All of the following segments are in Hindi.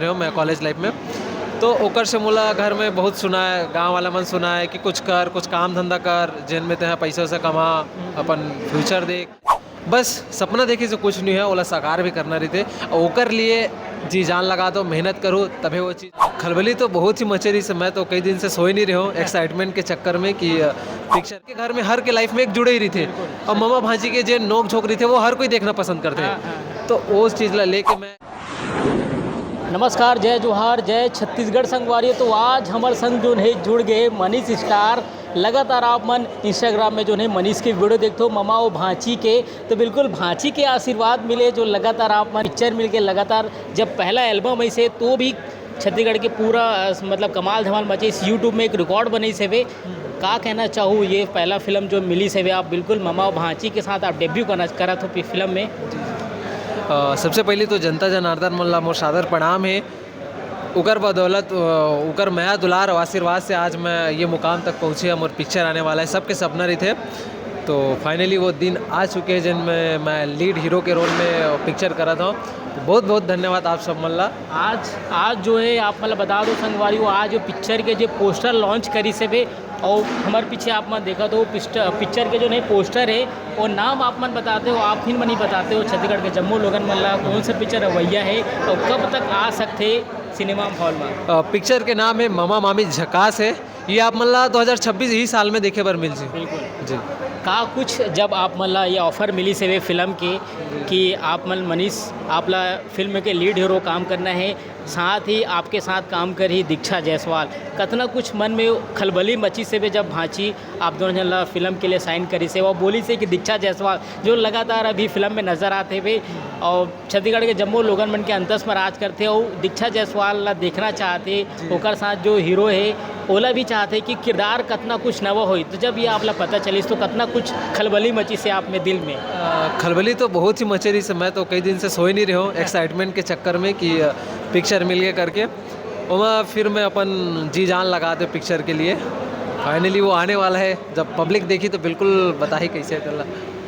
रहे हो मैं कॉलेज लाइफ में। तो ओकर से मोला घर में बहुत सुना है, गाँव वाला मन सुना है कि कुछ कर, कुछ काम धंधा कर, जेन में तेहा पैसा वैसा कमा, अपन फ्यूचर देख। बस सपना देखी से कुछ नहीं है, ओला साकार भी करना रही थे। ओकर लिए जी जान लगा दो, मेहनत करूँ तभी वो चीज़। खलबली तो बहुत ही मचे रही से, मैं तो कई दिन से सो ही नहीं रहा हूँ एक्साइटमेंट के चक्कर में कि पिक्चर के घर में हर के लाइफ में एक जुड़े ही रही थे, और मामा भांजी के जो नोक झोंक रही थे वो हर कोई देखना पसंद करते हैं। तो उस चीज़ ला लेके मैं नमस्कार, जय जोहार, जय छत्तीसगढ़ संगवारी। तो आज हमारे संग जो है जुड़ गए मनीष स्टार। लगातार आप मन इंस्टाग्राम में जो है मनीष की वीडियो देखते हो ममा और भांची के, तो बिल्कुल भांची के आशीर्वाद मिले जो लगातार आप मन पिक्चर मिल के लगातार जब पहला एल्बम ऐसे तो भी छत्तीसगढ़ के पूरा मतलब कमाल धमाल मचे। इस यूट्यूब में एक रिकॉर्ड बनी से वे का कहना चाहूँ, ये पहला फिल्म जो मिली से वे आप बिल्कुल ममा और भांची के साथ आप डेब्यू करा था फिल्म में। सबसे पहले तो जनता जनार्दन मोला मोर सादर प्रणाम है। उकर बदौलत उकर मया दुलार और आशीर्वाद से आज मैं ये मुकाम तक पहुँचे, हम और पिक्चर आने वाला है, सबके सपना रही थे। तो फाइनली वो दिन आ चुके हैं जिनमें मैं लीड हीरो के रोल में पिक्चर करा था। तो बहुत बहुत धन्यवाद आप सब मल्ला। आज जो है आप मतलब बता दो संगवारी वो आज जो पिक्चर के जो पोस्टर लॉन्च करी से भी, और हमारे पीछे आप मन देखा तो पिक्चर के जो नहीं पोस्टर है वो नाम आप मन बताते हो, आप फिर मन ही बताते हो छत्तीसगढ़ के जम्मू लोगन मल्ला कौन सा पिक्चर रवैया है और कब तक आ सकते सिनेमा हॉल में। पिक्चर के नाम है मामा मामी झकास है। ये आप मल्ला 2026 ही साल में देखे बर मिल जी। बिल्कुल जी। का कुछ जब आप मतलब ये ऑफ़र मिली से वे फिल्म के कि आप मतलब मनीष आपला फिल्म के लीड हीरो काम करना है, साथ ही आपके साथ काम कर ही दीक्षा जायसवाल, कतना कुछ मन में खलबली मची से वे जब भांची आप दोनों जन फिल्म के लिए साइन करी से वो बोली से कि दीक्षा जायसवाल जो लगातार अभी फिल्म में नज़र आते वे और छत्तीसगढ़ के जम्मू लोगन मन के अंतस में राज करते और दीक्षा जायसवाल ला देखना चाहते, ओकर साथ जो हीरो है ओला भी चाहते कि किरदार कतना कुछ नवा हो। तो जब ये आपला पता चलिस तो कतना कुछ खलबली मची से आप में दिल में। खलबली तो बहुत ही मचे रही से, मैं तो कई दिन से सो ही नहीं रहा हूँ एक्साइटमेंट के चक्कर में कि पिक्चर मिल गया करके। और फिर मैं अपन जी जान लगा दे पिक्चर के लिए। फाइनली वो आने वाला है, जब पब्लिक देखी तो बिल्कुल बता ही कैसे चला।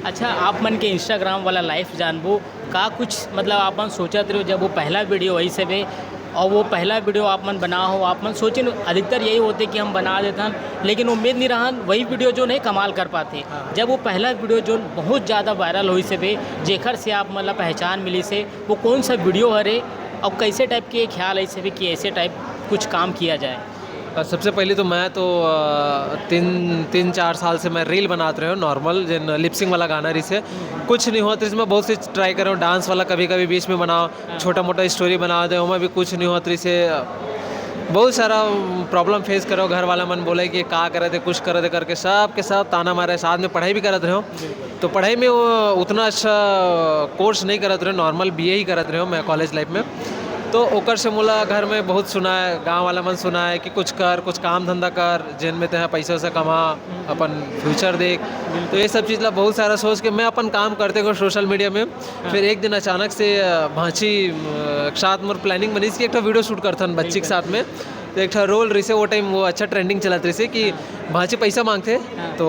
अच्छा, आप मन के इंस्टाग्राम वाला लाइफ जानबो का कुछ मतलब आप मन सोचते रहो जब वो पहला वीडियो वही से भी और वो पहला वीडियो आप मन बना हो, आप मन सोचे अधिकतर यही होते कि हम बना देते हैं, लेकिन उम्मीद नहीं रहा वही वीडियो जो नहीं कमाल कर पाते। जब वो पहला वीडियो जो बहुत ज़्यादा वायरल हुई से भी जेखर से आप मतलब पहचान मिली से वो कौन सा वीडियो हरे और कैसे टाइप के ख्याल ऐसे भी कि ऐसे टाइप कुछ काम किया जाए। सबसे पहले तो मैं तो 3-4 साल से मैं रील बनाते रहे हूँ नॉर्मल जिन लिपसिंग वाला गाना रही से कुछ नहीं हुआ। तो इसमें बहुत सी ट्राई कर रहा हूँ, डांस वाला कभी कभी बीच में बनाओ, छोटा मोटा स्टोरी बना दे, उसमें भी कुछ नहीं हुआ। तो इसे बहुत सारा प्रॉब्लम फेस करो, घर वाला मन बोले कि का करे थे कुछ करे थे करके सब के सब ताना मारे। साथ में पढ़ाई भी करते रहे हो, तो पढ़ाई में वो उतना अच्छा कोर्स नहीं करते रहे, नॉर्मल BA ही करते रहे हो मैं कॉलेज लाइफ में। तो ओकर से मोला घर में बहुत सुना है, गांव वाला मन सुना है कि कुछ कर, कुछ काम धंधा कर, जिन में तेहा पैसा वैसा कमा, अपन फ्यूचर देख। तो ये सब चीज़ ला बहुत सारा सोच के मैं अपन काम करते गए सोशल मीडिया में। फिर एक दिन अचानक से भांची साथ मोर प्लानिंग बनी कि एक वीडियो शूट करथन बच्ची के साथ में। तो एक रोल रही से वो टाइम वो अच्छा ट्रेंडिंग चलत रही से कि भांची पैसा मांगते, तो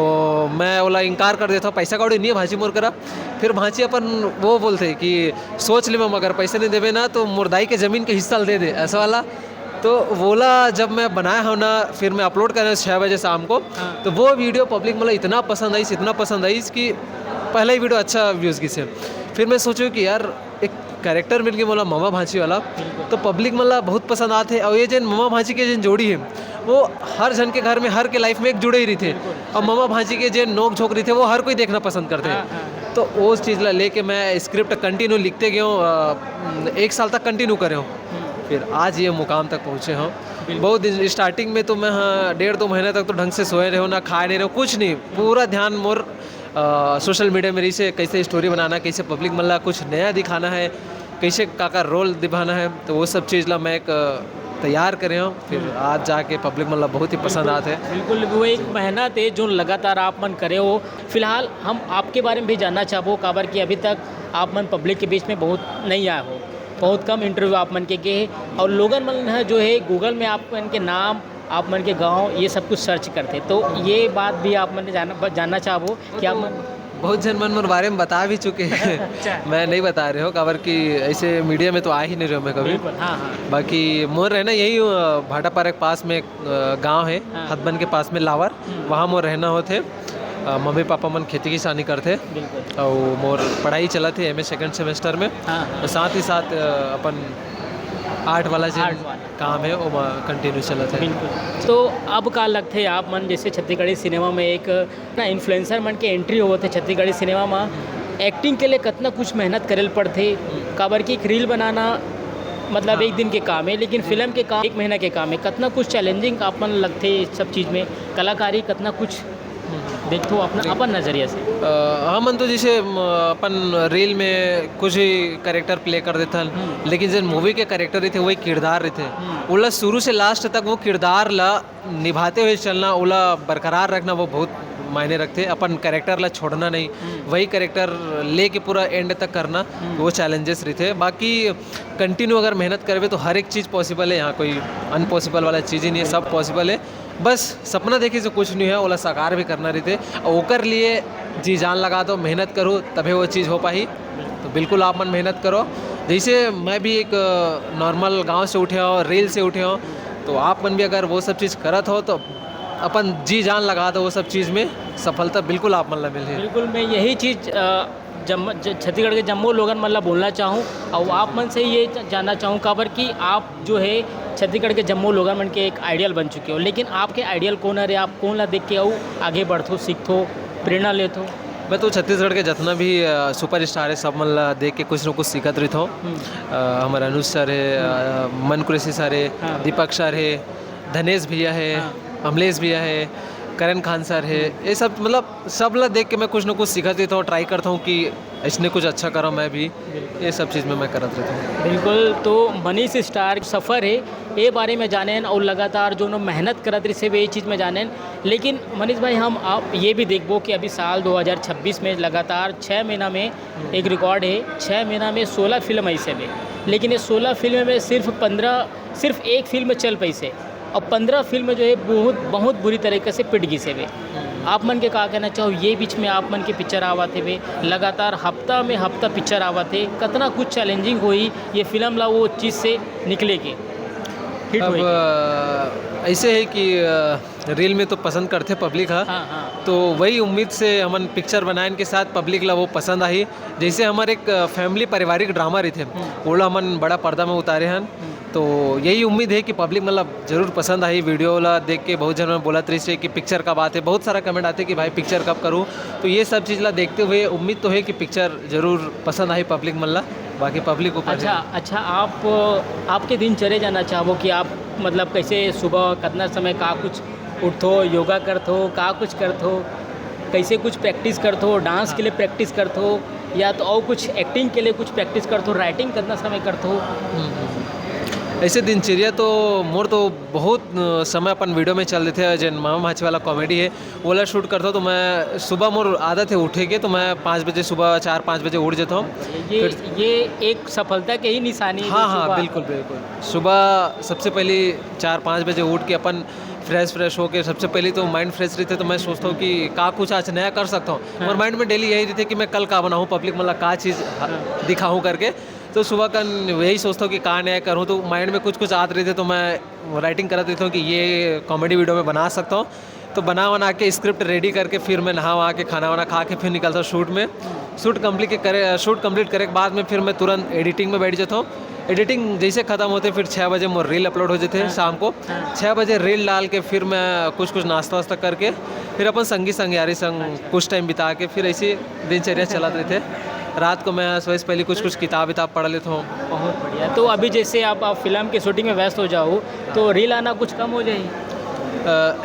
मैं बोला इनकार कर देता हूँ, पैसा कौड़ी नहीं है भांची मोर करा। फिर भांची अपन वो बोलते कि सोच ले मगर पैसे नहीं देवे ना तो मुर्दाई के ज़मीन के हिस्सा दे दे ऐसा वाला। तो बोला जब मैं बनाया हूँ ना, फिर मैं अपलोड कर रहा हूँ 6 बजे शाम को। तो वो वीडियो पब्लिक मतलब इतना पसंद आई कि पहला ही वीडियो अच्छा व्यूज़ की से। फिर मैं सोचूँ कि यार एक कैरेक्टर मिल गया बोला मामा भांची वाला, तो पब्लिक मतलब बहुत पसंद आते। और ये जिन मामा भांची के जिन जोड़ी है वो हर जन के घर में हर के लाइफ में एक जुड़े ही रही थे, और मामा भांजी के जिन नोक झोंक रही थे वो हर कोई देखना पसंद करते हैं। तो उस चीज़ ला लेके मैं स्क्रिप्ट कंटिन्यू लिखते गए हूँ, 1 साल तक कंटिन्यू करे हूँ, फिर आज ये मुकाम तक पहुँचे हूँ। बहुत दिन स्टार्टिंग में तो मैं 1.5-2 महीने तक तो ढंग से सोए रहे हो ना, खाए नहीं रहे हो, कुछ नहीं, पूरा ध्यान मोर सोशल मीडिया में रही से कैसे स्टोरी बनाना, कैसे पब्लिक मतलब कुछ नया दिखाना है, कैसे का रोल दिखाना है। तो वो सब चीज़ ला मैं एक तैयार करे हो, फिर आज जाके पब्लिक मतलब बहुत ही पसंद आते हैं। बिल्कुल, वो एक मेहनत है जो लगातार आप मन करे हो। फिलहाल हम आपके बारे में भी जानना चाहो काबर कि अभी तक आप मन पब्लिक के बीच में बहुत नहीं आए हो, बहुत कम इंटरव्यू आप मन के गए, और लोगन मन जो है गूगल में आप मन के नाम, आप मन के गांव ये सब कुछ सर्च करते, तो ये बात भी आप मन जानना चाहो कि आप मन बहुत जन मन मोर बारे में बता भी चुके हैं। अच्छा। मैं नहीं बता रहे हो काबर कि ऐसे मीडिया में तो आ ही नहीं रहे हो मैं कभी। बिल्कुल, हाँ हाँ। बाकी मोर रहना यही भाटापारा के पास में एक गांव है, हाँ। हथबन के पास में लावर, वहाँ मोर रहना होते। मम्मी पापा मन खेती किसानी करते बिल्कुल, और मोर पढ़ाई चला थे एमए सेकंड सेमेस्टर में। हाँ और साथ ही साथ अपन आर्ट वाला जो आर्ट वाला। काम है वो कंटिन्यू चला था। बिल्कुल। तो अब का लगते आप मन जैसे छत्तीसगढ़ी सिनेमा में एक ना इन्फ्लुएंसर मन के एंट्री होते थे छत्तीसगढ़ी सिनेमा में, एक्टिंग के लिए कितना कुछ मेहनत करे पड़ते, काबर की एक रील बनाना मतलब एक दिन के काम है, लेकिन फिल्म के काम 1 महीना के काम है। कितना कुछ चैलेंजिंग आप मन लगते सब चीज़ में, कलाकारी कितना कुछ देखो अपना अपन नज़रिए से। हमन तो जैसे अपन रील में कुछ ही कैरेक्टर प्ले कर देते हैं, लेकिन जो मूवी के कैरेक्टर रहते वही किरदार रहते, उला शुरू से लास्ट तक वो किरदार ला निभाते हुए चलना, उला बरकरार रखना वो बहुत मायने रखते। अपन कैरेक्टर ला छोड़ना नहीं, वही कैरेक्टर लेके पूरा एंड तक करना, वो चैलेंजेस रहते। बाकी कंटिन्यू अगर मेहनत करवे तो हर एक चीज़ पॉसिबल है, यहाँ कोई अनपॉसिबल वाला चीज़ ही नहीं है, सब पॉसिबल है। बस सपना देखे से कुछ नहीं है, ओला साकार भी करना रहते और ओकर लिए जी जान लगा दो, मेहनत करो तभी वो चीज़ हो पाही। तो बिल्कुल आप मन मेहनत करो। जैसे मैं भी एक नॉर्मल गांव से उठे हो, रेल से उठे हो, तो आप मन भी अगर वो सब चीज़ करत हो तो अपन जी जान लगा दो, वो सब चीज़ में सफलता बिल्कुल आप मन ला मिले। बिल्कुल, मैं यही चीज़ छत्तीसगढ़ के जम्मू लोगन मतलब बोलना चाहूँ और आप मन से ये जानना चाहूँ काबर कि आप जो है छत्तीसगढ़ के जम्मू लोगन मन के एक आइडियल बन चुके हो, लेकिन आपके आइडियल कौन है? आप कौन ला देख के आओ आगे बढ़थो, सीखो, प्रेरणा लेथो? मैं तो छत्तीसगढ़ के जितना भी सुपर स्टार है सब मन ला देख के कुछ न कुछ सीखत रहता हूँ। हमारा अनुज सर है, मन कुरेशी सर है, हाँ। दीपक सर है, धनेश भैया है, अमलेश भैया है, करण खान सर है, ये सब मतलब सब ला देख के मैं कुछ न कुछ सीखत रहता हूँ, ट्राई करता हूँ कि इसने कुछ अच्छा करो मैं भी, ये सब चीज़ में मैं करत रहता हूँ। बिल्कुल। तो मनीष स्टार सफ़र है ये बारे में जाने और लगातार जो नो मेहनत करत रही से ये चीज़ में जाने। लेकिन मनीष भाई हम आप ये भी देखबो कि अभी साल 2026 में लगातार 6 महीना में एक रिकॉर्ड है, 6 महीना में 16 फिल्म ऐसे में, लेकिन ये 16 फिल्म में सिर्फ एक फिल्म चल पैसे और 15 फिल्म जो है बहुत बुरी तरीके से पिट गई से वे। आप मन के का कहना चाहो, ये बीच में आप मन के पिक्चर आवा थे वे लगातार हफ्ता में हफ्ता पिक्चर आवा थे, कितना कुछ चैलेंजिंग हुई ये फिल्म ला वो चीज़ से निकले के हिट अब हुई। ऐसे है कि रील में तो पसंद करते पब्लिक, हाँ, तो वही उम्मीद से हमन पिक्चर बनाने के साथ पब्लिक ला वो पसंद आई। जैसे हमारे एक फैमिली पारिवारिक ड्रामा रही थे, वो हमन बड़ा पर्दा में उतारे हैं, तो यही उम्मीद है कि पब्लिक मतलब ज़रूर पसंद आई। वीडियो ला देख के बहुत जन बोलत रही से कि पिक्चर कब आते, बहुत सारा कमेंट आते कि भाई पिक्चर कब करूँ, तो ये सब चीज़ ला देखते हुए उम्मीद तो है कि पिक्चर ज़रूर पसंद आई पब्लिक मन ला। बाकी पब्लिक ऊपर अच्छा आप आपके दिनचर्या जानना चाहो कि आप मतलब कैसे सुबह कितना समय का कुछ उठो, योगा करथो, का कुछ करथो, कैसे कुछ प्रैक्टिस करथो, डांस के लिए प्रैक्टिस करथो या तो और कुछ एक्टिंग के लिए कुछ प्रैक्टिस करथो, राइटिंग कितना समय करथो? ऐसे दिनचर्या तो मोर तो बहुत समय अपन वीडियो में चल रहे थे, जन मामा माची वाला कॉमेडी है वो शूट करता हूँ, तो मैं सुबह मोर आदत है उठे के, तो मैं 5 बजे सुबह 4-5 बजे उठ जाता हूँ। ये एक सफलता के ही निशानी है। हाँ, बिल्कुल। सुबह सबसे पहले 4-5 बजे उठ के अपन फ्रेश होके सबसे पहले तो माइंड फ्रेश रहते, तो मैं सोचता हूँ कि का कुछ आज नया कर सकता हूँ। और माइंड में डेली यही रहते कि मैं कल का बनाऊँ, पब्लिक मतलब का चीज़ दिखाऊँ करके। तो सुबह का यही सोचता हूँ कि कहाँ नया करूँ, तो माइंड में कुछ आते रहते, तो मैं राइटिंग करते रहता हूँ कि ये कॉमेडी वीडियो में बना सकता हूँ। तो बना के स्क्रिप्ट रेडी करके फिर मैं नहा वहा के खाना वाना खा के फिर निकलता हूँ शूट में। शूट कंप्लीट करे के बाद में फिर मैं तुरंत एडिटिंग में बैठ जाता हूँ। एडिटिंग जैसे ख़त्म होते फिर 6 बजे मोर रील अपलोड हो जाते हैं शाम को। 6 बजे रील डाल के फिर मैं कुछ नाश्ता वास्ता करके फिर अपन संग यारी संग कुछ टाइम बिता के फिर ऐसी दिनचर्या चलाते थे। रात को मैं सुबह से पहले कुछ किताब पढ़ लेता हूँ। बहुत बढ़िया। तो अभी जैसे आप फिल्म की शूटिंग में व्यस्त हो जाओ तो रील आना कुछ कम हो जाए?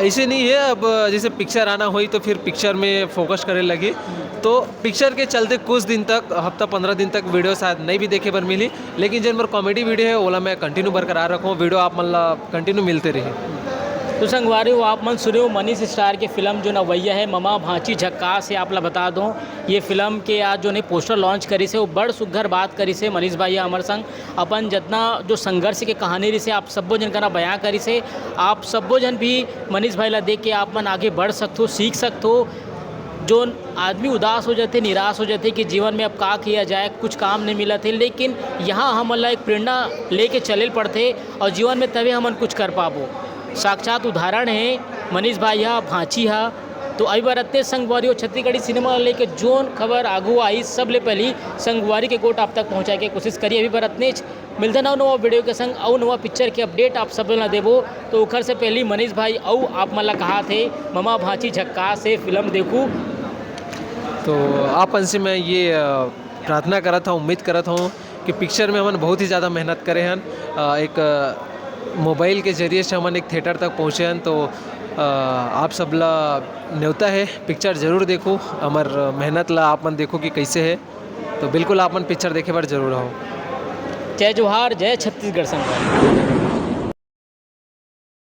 ऐसे नहीं है, अब जैसे पिक्चर आना हुई तो फिर पिक्चर में फोकस करने लगी, तो पिक्चर के चलते कुछ दिन तक हफ्ता 15 दिन तक वीडियो शायद नहीं भी देखे पर मिली, लेकिन जिन पर कॉमेडी वीडियो है ओला मैं कंटिन्यू बरकरार रखूँ, वीडियो आप मतलब कंटिन्यू मिलते रहे। तो संगवारी हो आप मन सुने हो मनीष स्टार की फिल्म जो नवैया है ममा भांची झक्कास है, आप ला बता दो ये फिल्म के आज जो ने पोस्टर लॉन्च करी से वो बड़ सुघर बात करी से मनीष भाई हमारे संग अपन जितना जो संघर्ष के कहानी रही से आप सबो जन का बयां करी से, आप सबो जन भी मनीष भाई ला देख के आप मन आगे बढ़ सकते हो, सीख सकते हो। जो आदमी उदास हो जाते, निराश हो जाते कि जीवन में अब का किया जाए, कुछ काम नहीं मिला थे, लेकिन यहाँ हमन ला एक प्रेरणा लेके चले पड़ते और जीवन में तभी हमन कुछ कर पाबो। साक्षात उदाहरण है मनीष भाई हा, भांची हा। तो आई बार अत्ते संगवारी और छत्तीसगढ़ी सिनेमा लेके जोन खबर आगू आई सब ले पहली संगवारी के गोट आप तक पहुँचाए के कोशिश करिए। अभी बार अतने मिलते ना नवा वीडियो के संग और नवा पिक्चर के अपडेट आप सब ला देबो। तो उखर से पहली मनीष भाई और आप मला कहा थे ममा भांची झक्का से फिल्म देखूँ। तो आपन से मैं ये प्रार्थना करत हूँ, उम्मीद करत हूँ कि पिक्चर में हमन बहुत ही ज़्यादा मेहनत करे हन। एक मोबाइल के जरिए से हमन एक थिएटर तक पहुँचे हन। तो आप सब ला न्योता है पिक्चर ज़रूर देखो, हमार मेहनत ला आप मन देखो कि कैसे है। तो बिल्कुल आप मन पिक्चर देखे बार जरूर आओ। जय जोहार, जय छत्तीसगढ़ संगवारी।